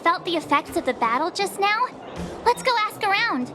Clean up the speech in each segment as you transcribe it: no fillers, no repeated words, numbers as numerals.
felt the effects of the battle just now? Let's go ask around.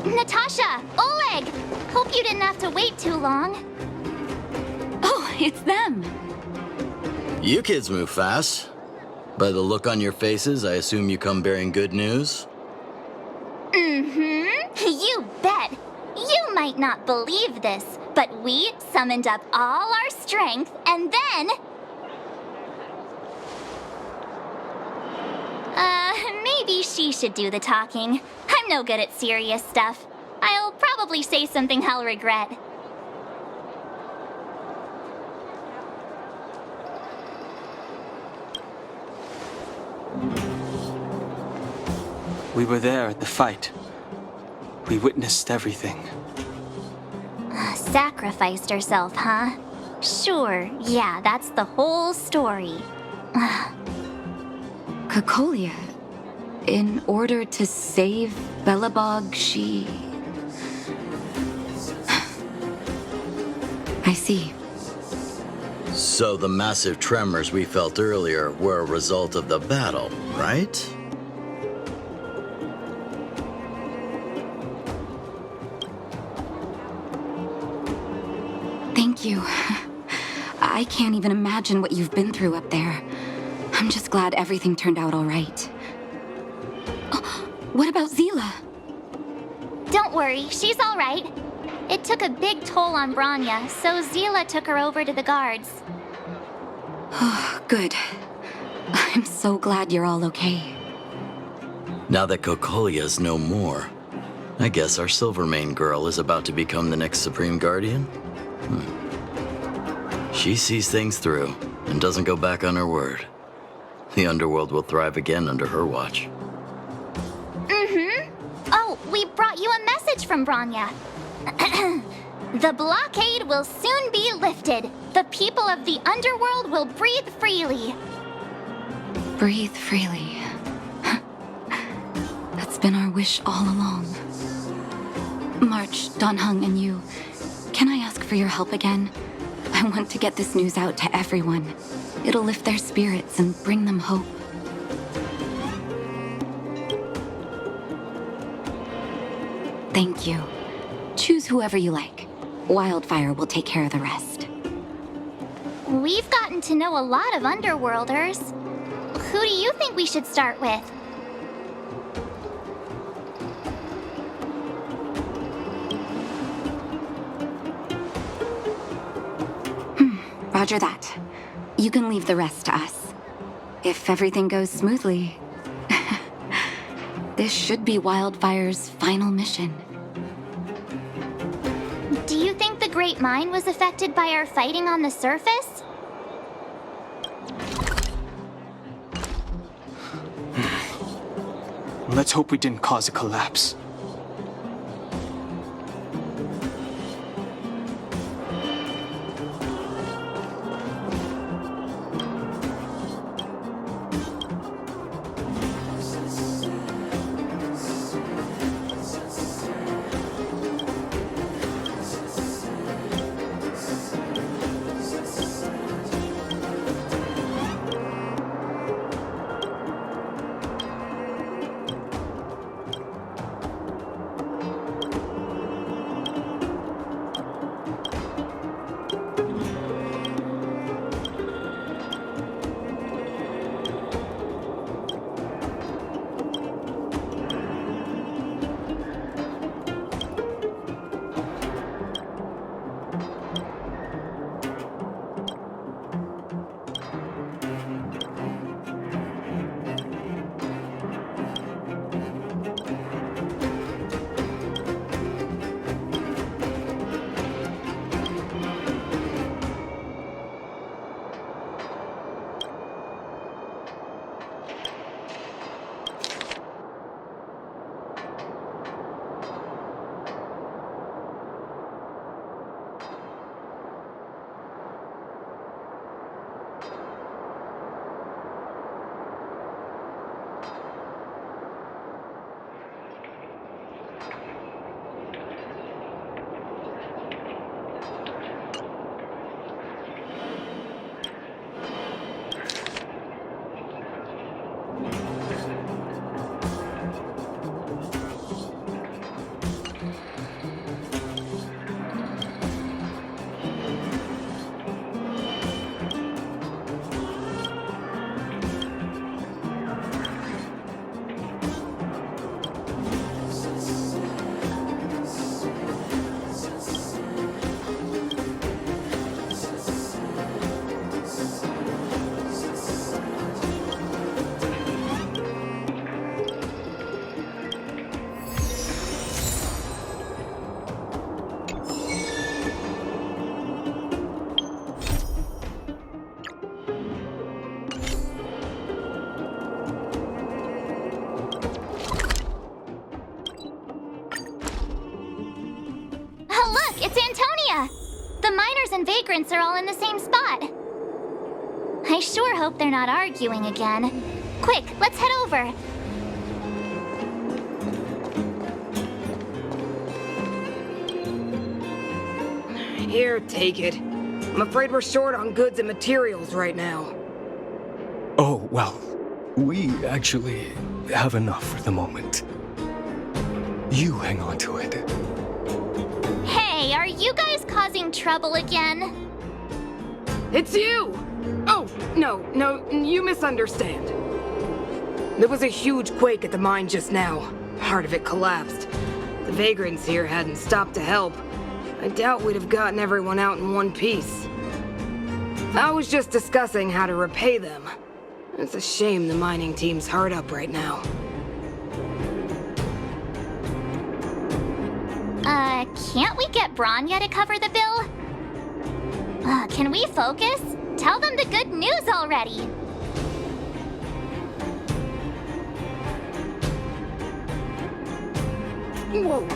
Natasha! Oleg! Hope you didn't have to wait too long. Oh, it's them. You kids move fast. By the look on your faces, I assume you come bearing good news? You bet. You might not believe this, but we summoned up all our strength and then... maybe she should do the talking. I'm no good at serious stuff. I'll probably say something I'll regret. We were there at the fight. We witnessed everything. Sacrificed herself, huh? Sure, yeah, that's the whole story. Cocolia. In order to save Belobog, she... I see. So the massive tremors we felt earlier were a result of the battle, right? Thank you. I can't even imagine what you've been through up there. I'm just glad everything turned out all right. Oh, what about Zila? Don't worry, she's all right. It took a big toll on Branya, so Zila took her over to the guards. Oh, good. I'm so glad you're all okay. Now that Cocolia's no more, I guess our Silvermane girl is about to become the next Supreme Guardian? She sees things through and doesn't go back on her word. The underworld will thrive again under her watch. Oh, we brought you a message from Branya. The blockade will soon be lifted. The people of the underworld will breathe freely. Breathe freely. That's been our wish all along. March, Donhung, and you, can I ask for your help again? I want to get this news out to everyone. It'll lift their spirits and bring them hope. Thank you. Choose whoever you like. Wildfire will take care of the rest. We've gotten to know a lot of underworlders. Who do you think we should start with? Roger that. You can leave the rest to us. If everything goes smoothly, this should be Wildfire's final mission. Do you think the Great Mine was affected by our fighting on the surface? Let's hope we didn't cause a collapse. others and vagrants are all in the same spot. I sure hope they're not arguing again. Quick, let's head over. Here, take it. I'm afraid we're short on goods and materials right now. Oh, well, we actually have enough for the moment. You hang on to it. Hey, are you guys causing trouble again? It's you! Oh, no, you misunderstand. There was a huge quake at the mine just now. Part of it collapsed. The vagrants here hadn't stopped to help. I doubt we'd have gotten everyone out in one piece. I was just discussing how to repay them. It's a shame the mining team's hard up right now. Can't we get Bronya to cover the bill? Can we focus? Tell them the good news already. Whoa.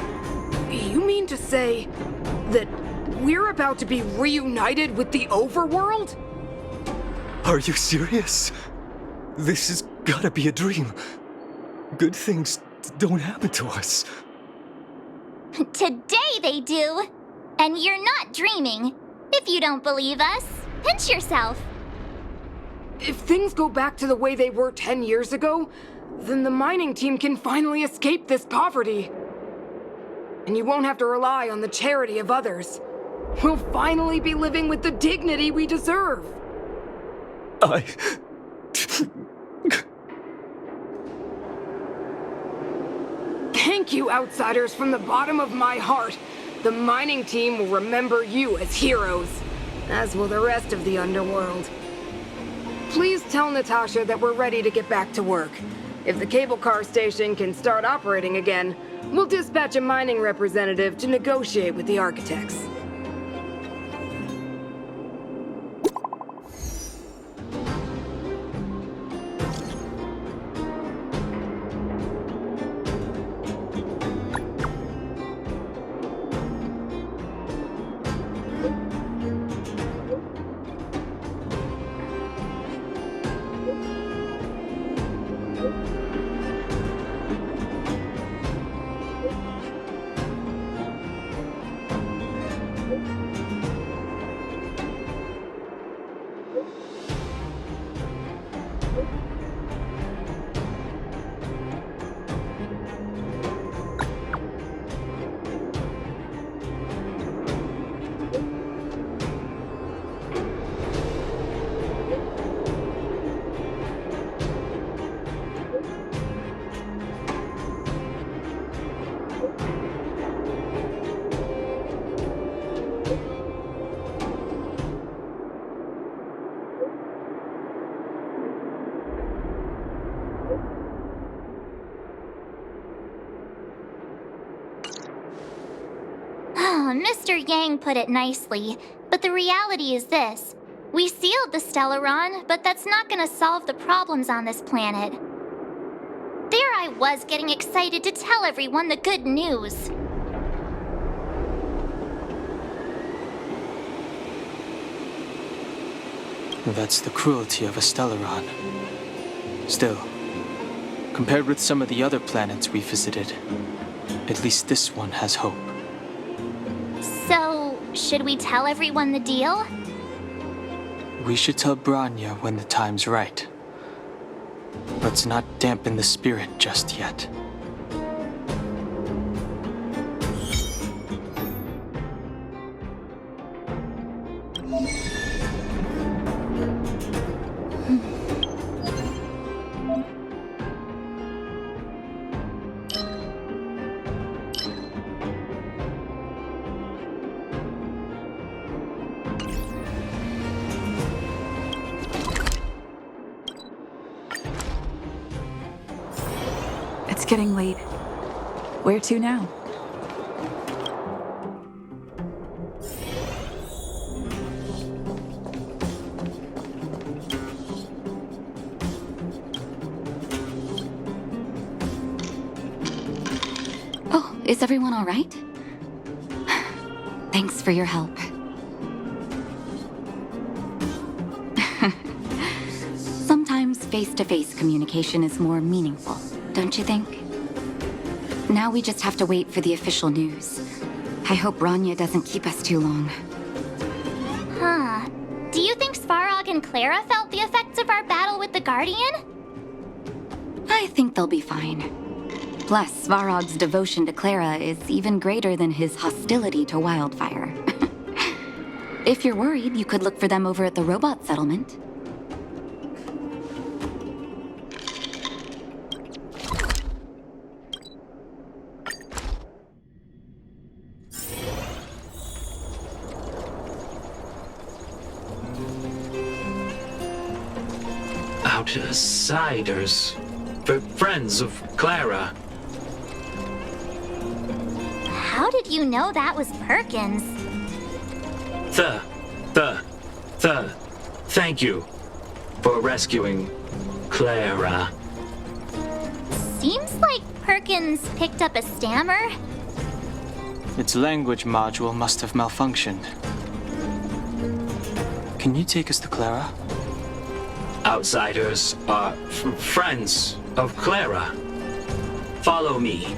You mean to say that we're about to be reunited with the overworld? Are you serious? This has gotta be a dream. Good things don't happen to us. Today they do. And you're not dreaming. If you don't believe us, pinch yourself. If things go back to the way they were 10 years ago, then the mining team can finally escape this poverty. And you won't have to rely on the charity of others. We'll finally be living with the dignity we deserve. Thank you, outsiders, from the bottom of my heart. The mining team will remember you as heroes, as will the rest of the underworld. Please tell Natasha that we're ready to get back to work. If the cable car station can start operating again, we'll dispatch a mining representative to negotiate with the architects. Mr. Yang put it nicely, but the reality is this. We sealed the Stellaron, but that's not gonna solve the problems on this planet. There I was getting excited to tell everyone the good news. That's the cruelty of a Stellaron. Still, compared with some of the other planets we visited, at least this one has hope. So, should we tell everyone the deal? We should tell Bronya when the time's right. Let's not dampen the spirit just yet. It's getting late. Where to now? Oh, is everyone all right? Thanks for your help. face-to-face communication is more meaningful, don't you think? Now we just have to wait for the official news. I hope Rania doesn't keep us too long. Huh. Do you think Svarog and Clara felt the effects of our battle with the Guardian? I think they'll be fine. Plus, Svarog's devotion to Clara is even greater than his hostility to Wildfire. If you're worried, you could look for them over at the robot settlement. Outsiders. For friends of Clara. How did you know that was Perkins? Thank you for rescuing Clara. Seems like Perkins picked up a stammer. Its language module must have malfunctioned. Can you take us to Clara? Outsiders are friends of Clara. Follow me.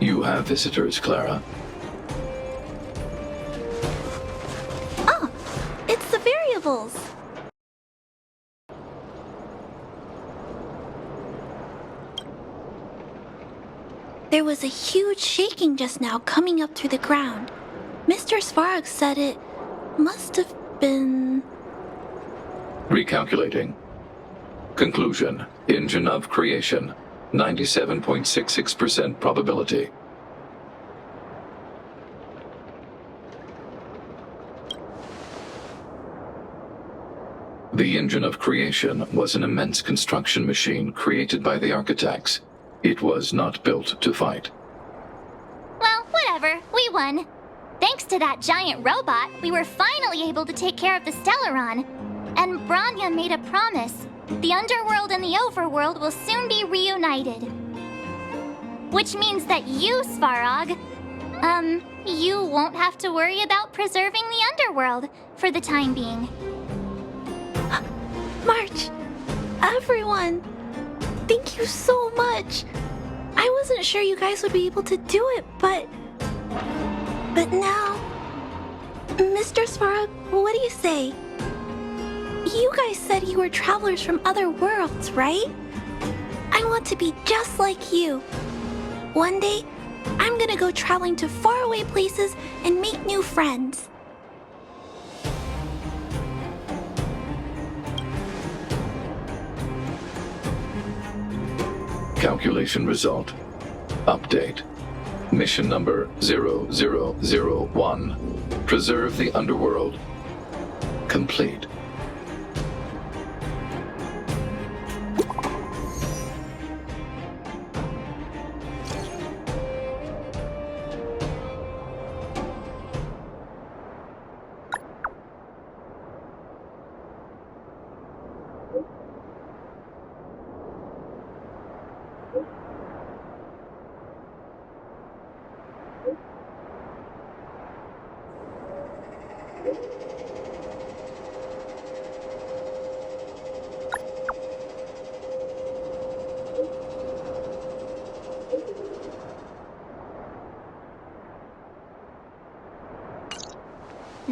You have visitors, Clara. Oh, it's the variables. There was a huge shaking just now coming up through the ground. Mr. Svarog said it must have been... Recalculating. Conclusion. Engine of creation. 97.66% probability. The engine of creation was an immense construction machine created by the architects. It was not built to fight. Well, whatever. We won. Thanks to that giant robot, we were finally able to take care of the Stellaron. And Branya made a promise. The underworld and the overworld will soon be reunited. Which means that you, Svarog, you won't have to worry about preserving the underworld for the time being. March, everyone, thank you so much. I wasn't sure you guys would be able to do it, but now... Mr. Svarog, what do you say? You guys said you were travelers from other worlds, right? I want to be just like you. One day, I'm gonna go traveling to faraway places and make new friends. Calculation result. Update. Mission number 0001. Preserve the underworld. Complete.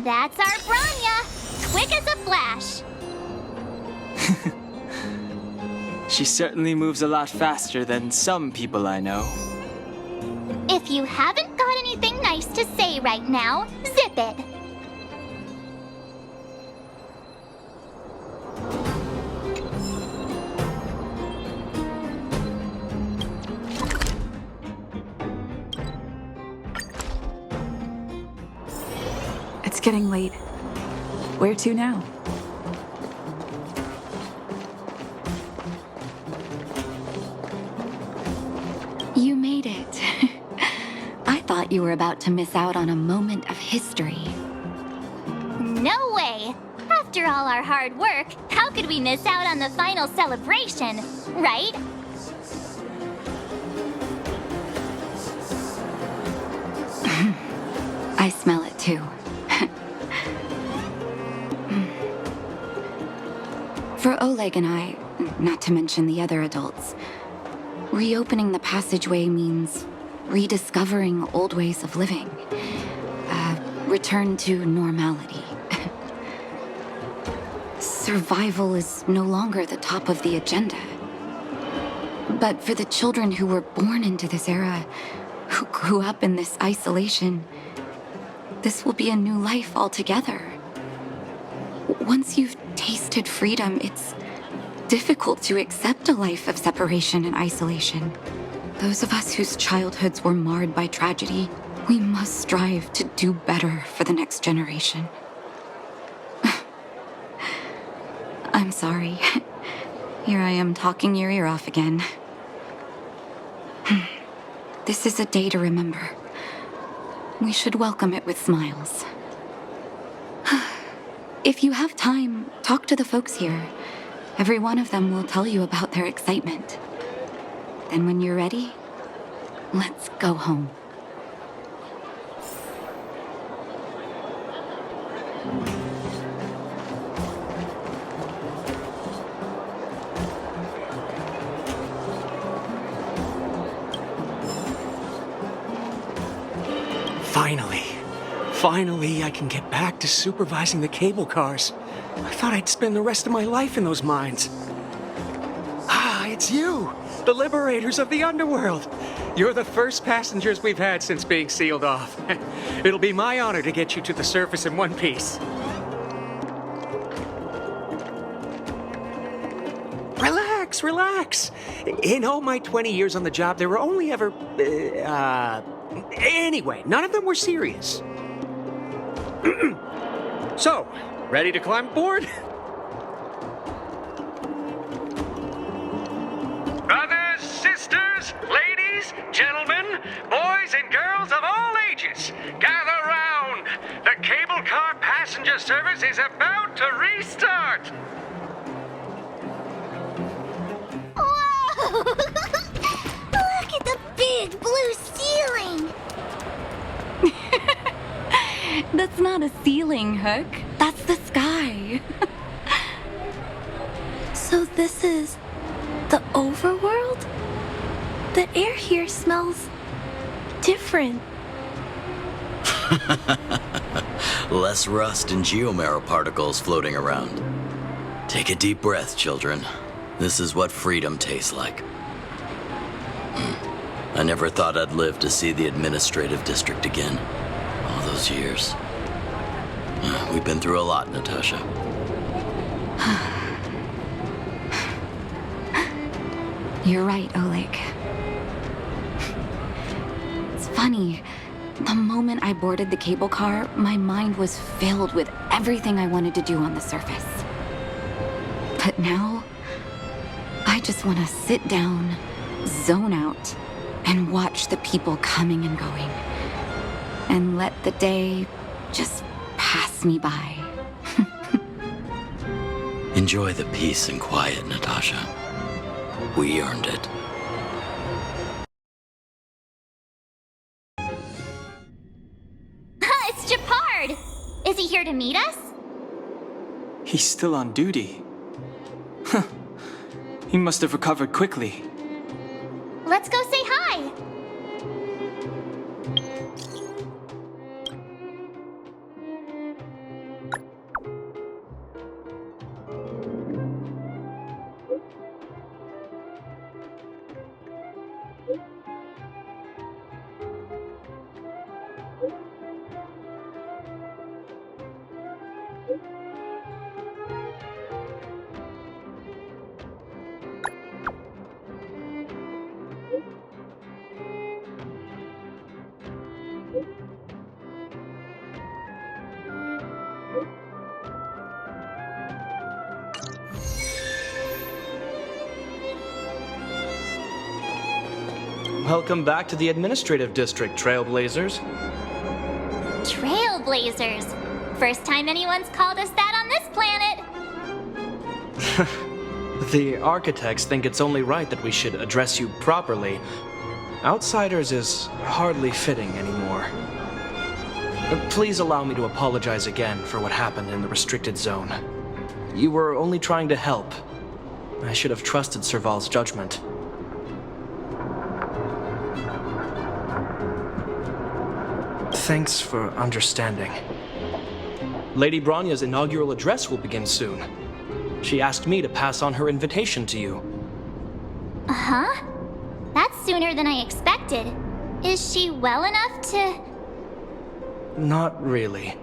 That's our Branya! Quick as a flash! She certainly moves a lot faster than some people I know. If you haven't got anything nice to say right now, zip it! It's getting late. Where to now? You made it. I thought you were about to miss out on a moment of history. No way! After all our hard work, how could we miss out on the final celebration, right? I smell it too. For Oleg and I, not to mention the other adults, reopening the passageway means rediscovering old ways of living. Return to normality. Survival is no longer the top of the agenda. But for the children who were born into this era, who grew up in this isolation, this will be a new life altogether. Once you've tasted freedom, it's difficult to accept a life of separation and isolation. Those of us whose childhoods were marred by tragedy, we must strive to do better for the next generation. I'm sorry. Here I am talking your ear off again. This is a day to remember. We should welcome it with smiles. If you have time, talk to the folks here. Every one of them will tell you about their excitement. Then when you're ready, let's go home. Finally, I can get back to supervising the cable cars. I thought I'd spend the rest of my life in those mines. Ah, it's you, the liberators of the underworld. You're the first passengers we've had since being sealed off. It'll be my honor to get you to the surface in one piece. Relax. In all my 20 years on the job, there were only ever... Anyway, none of them were serious. So, ready to climb aboard? Brothers, sisters, ladies, gentlemen, boys and girls of all ages, gather round. The cable car passenger service is about to restart. Whoa! Look at the big blue ceiling! That's not a ceiling, Hook. That's the sky. So this is the overworld? The air here smells different. Less rust and geomarrow particles floating around. Take a deep breath, children. This is what freedom tastes like. I never thought I'd live to see the administrative district again. All those years. We've been through a lot, Natasha. You're right, Oleg. It's funny. The moment I boarded the cable car, my mind was filled with everything I wanted to do on the surface. But now, I just want to sit down, zone out, and watch the people coming and going. And let the day just pass me by. Enjoy the peace and quiet, Natasha. We earned it. It's Japard! Is he here to meet us? He's still on duty. Huh. He must have recovered quickly. Let's go say hi! Welcome back to the administrative district, Trailblazers. Trailblazers. First time anyone's called us that on this planet. The architects think it's only right that we should address you properly. Outsiders is hardly fitting anymore. Please allow me to apologize again for what happened in the restricted zone. You were only trying to help. I should have trusted Serval's judgment. Thanks for understanding. Lady Bronya's inaugural address will begin soon. She asked me to pass on her invitation to you. Uh-huh. That's sooner than I expected. Is she well enough to... Not really.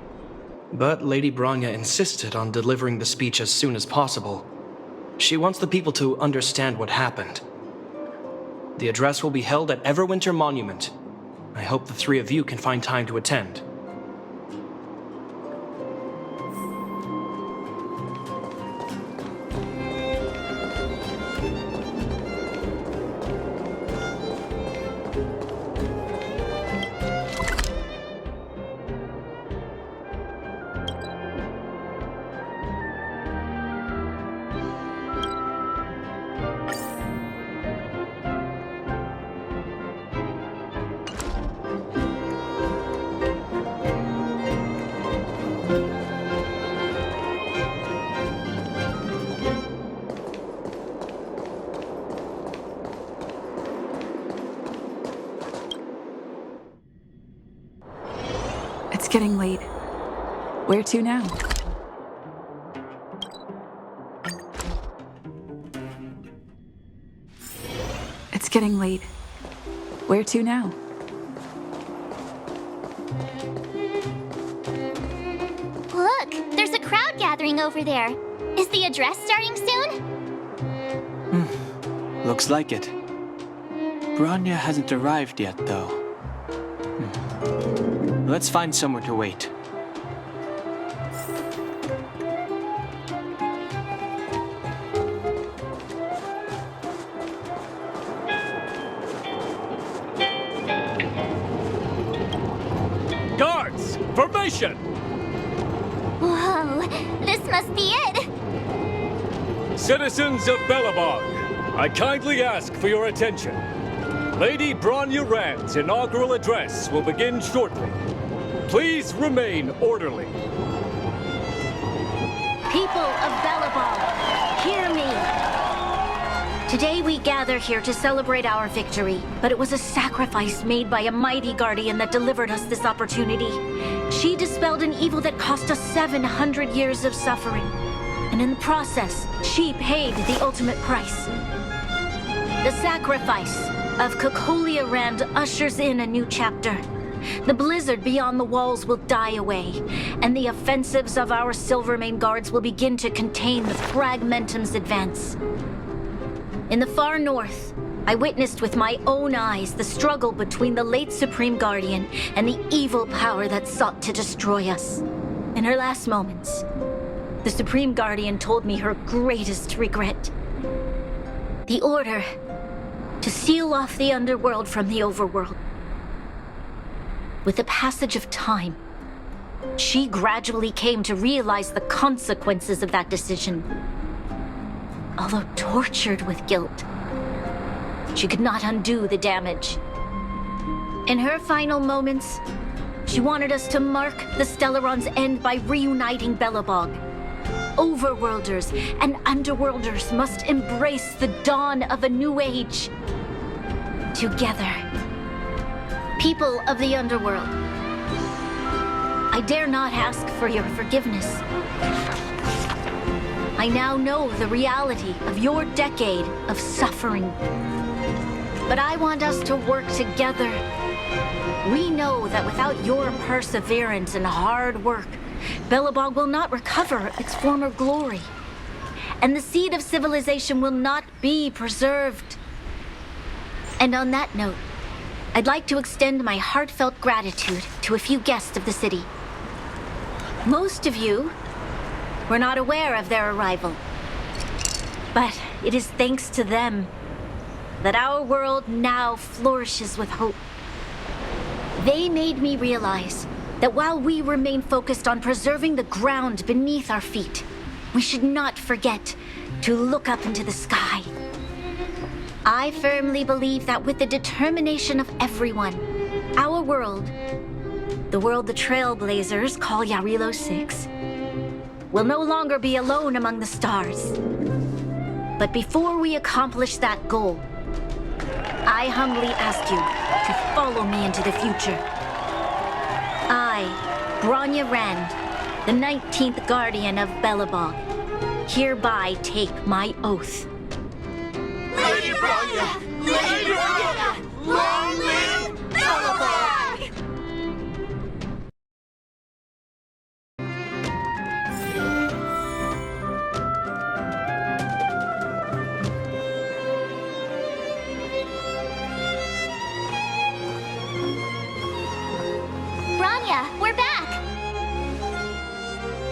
But Lady Bronya insisted on delivering the speech as soon as possible. She wants the people to understand what happened. The address will be held at Everwinter Monument. I hope the three of you can find time to attend. It's getting late. Where to now? It's getting late. Where to now? Look, there's a crowd gathering over there. Is the address starting soon? Looks like it. Bronya hasn't arrived yet, though. Let's find somewhere to wait. Guards! Formation! Whoa, this must be it! Citizens of Belobog, I kindly ask for your attention. Lady Bronya Rand's inaugural address will begin shortly. Please remain orderly. People of Belobog, hear me. Today we gather here to celebrate our victory, but it was a sacrifice made by a mighty guardian that delivered us this opportunity. She dispelled an evil that cost us 700 years of suffering. And in the process, she paid the ultimate price. The sacrifice of Cocolia Rand ushers in a new chapter. The blizzard beyond the walls will die away, and the offensives of our Silvermane guards will begin to contain the Fragmentum's advance. In the far north, I witnessed with my own eyes the struggle between the late Supreme Guardian and the evil power that sought to destroy us. In her last moments, the Supreme Guardian told me her greatest regret. The order to seal off the underworld from the overworld. With the passage of time, she gradually came to realize the consequences of that decision. Although tortured with guilt, she could not undo the damage. In her final moments, she wanted us to mark the Stellaron's end by reuniting Belobog. Overworlders and underworlders must embrace the dawn of a new age. Together. People of the underworld, I dare not ask for your forgiveness. I now know the reality of your decade of suffering. But I want us to work together. We know that without your perseverance and hard work, Belobog will not recover its former glory. And the seed of civilization will not be preserved. And on that note, I'd like to extend my heartfelt gratitude to a few guests of the city. Most of you were not aware of their arrival. But it is thanks to them that our world now flourishes with hope. They made me realize that while we remain focused on preserving the ground beneath our feet, we should not forget to look up into the sky. I firmly believe that with the determination of everyone, our world, the world the Trailblazers call Yarilo 6, will no longer be alone among the stars. But before we accomplish that goal, I humbly ask you to follow me into the future. I, Bronya Rand, the 19th Guardian of Belobog, hereby take my oath. Lady Bronya! Lady Bronya! Long live Belobog! Bronya, we're back!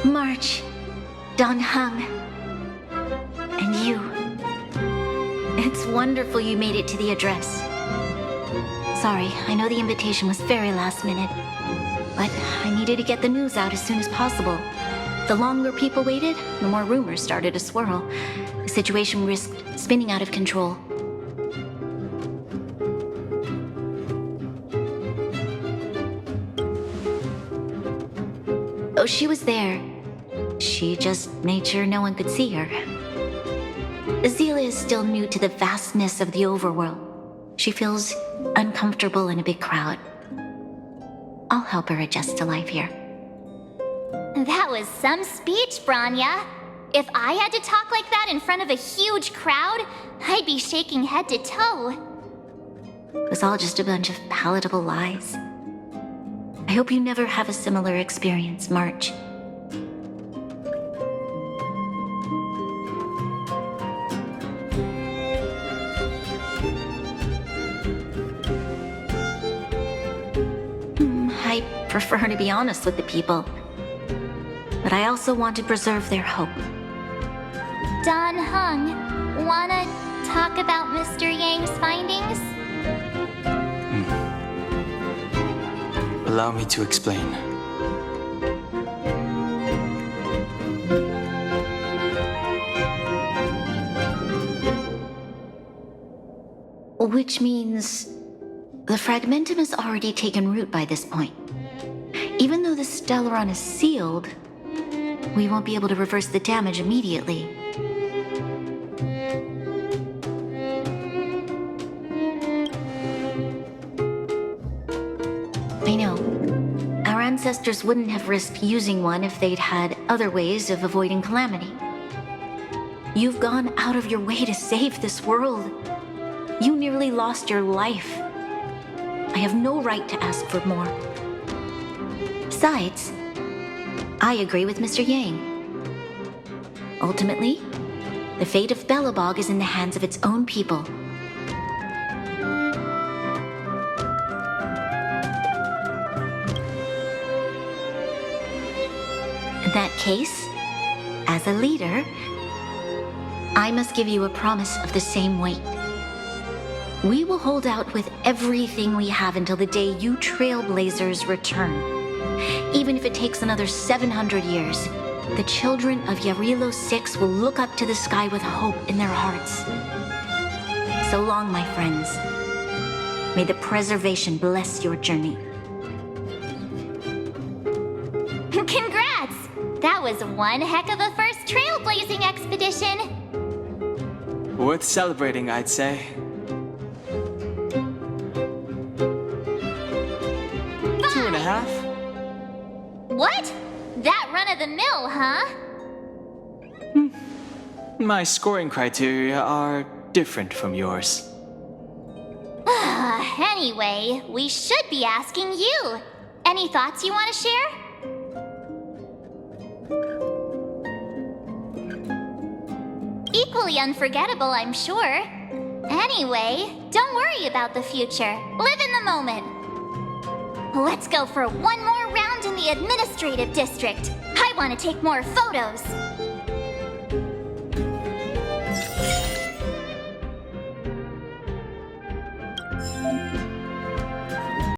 March, Don Hung, and you. It's wonderful you made it to the address. Sorry, I know the invitation was very last minute, but I needed to get the news out as soon as possible. The longer people waited, the more rumors started to swirl. The situation risked spinning out of control. Oh, she was there. She just made sure no one could see her. Azila is still new to the vastness of the overworld. She feels uncomfortable in a big crowd. I'll help her adjust to life here. That was some speech, Bronya. If I had to talk like that in front of a huge crowd, I'd be shaking head to toe. It was all just a bunch of palatable lies. I hope you never have a similar experience, March. I prefer to be honest with the people, but I also want to preserve their hope. Don Hung, wanna talk about Mr. Yang's findings? Allow me to explain. Which means the fragmentum has already taken root by this point. Even though the Stellaron is sealed, we won't be able to reverse the damage immediately. I know. Our ancestors wouldn't have risked using one if they'd had other ways of avoiding calamity. You've gone out of your way to save this world. You nearly lost your life. I have no right to ask for more. Besides, I agree with Mr. Yang. Ultimately, the fate of Belobog is in the hands of its own people. In that case, as a leader, I must give you a promise of the same weight. We will hold out with everything we have until the day you Trailblazers return. Even if it takes another 700 years, the children of Yarilo 6 will look up to the sky with hope in their hearts. So long, my friends. May the preservation bless your journey. Congrats! That was one heck of a first trailblazing expedition! Worth celebrating, I'd say. Two and a half? What? That run-of-the-mill, huh? My scoring criteria are different from yours. Anyway, we should be asking you. Any thoughts you want to share? Equally unforgettable, I'm sure. Anyway, don't worry about the future. Live in the moment. Let's go for one more round in the administrative district. I want to take more photos.